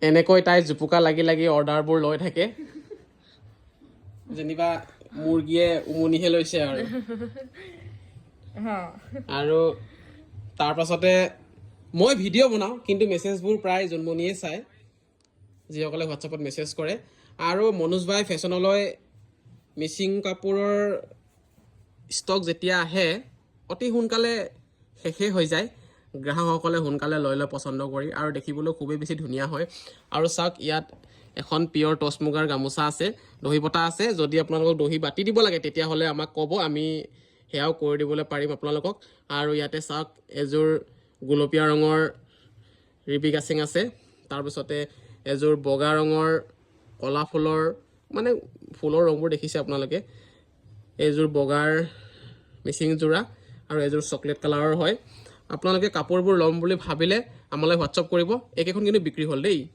এনেকৈ তাই জুপুকা লাগি লাগি অৰ্ডাৰবোৰ লৈ থাকে যেনিবা মুৰ্গীয়ে উমনিহে লৈছে আৰু তাৰ পাছতে মই ভিডিঅ' বনাওঁ কিন্তু মেছেজবোৰ প্ৰায় জোনমণিয়ে চায় যিসকলে হোৱাটছআপত মেছেজ কৰে আৰু মনোজ ভাই ফেশ্বনলৈ মিচিং কাপোৰৰ ষ্টক যেতিয়া আহে অতি সোনকালে শেষেই হৈ যায় গ্ৰাহকসকলে সোনকালে লৈ লয় পচন্দ কৰি আৰু দেখিবলৈ খুবেই বেছি ধুনীয়া হয় আৰু চাওক ইয়াত এখন পিয়ৰ টচ মুগাৰ গামোচা আছে দহি বটা আছে যদি আপোনালোকক দহি বাতি দিব লাগে তেতিয়াহ'লে আমাক ক'ব আমি সেয়াও কৰি দিবলৈ পাৰিম আপোনালোকক আৰু ইয়াতে চাওক এযোৰ গুলপীয়া ৰঙৰ ৰিবি গাছিং আছে তাৰপিছতে এযোৰ বগা ৰঙৰ কলা ফুলৰ মানে ফুলৰ ৰংবোৰ দেখিছে আপোনালোকে এযোৰ বগাৰ মিচিং যোৰা আৰু এযোৰ চকলেট কালাৰৰ হয় আপোনালোকে কাপোৰবোৰ ল'ম বুলি ভাবিলে আমালৈ হোৱাটছআপ কৰিব একেখন কিন্তু বিক্ৰী হ'ল দেই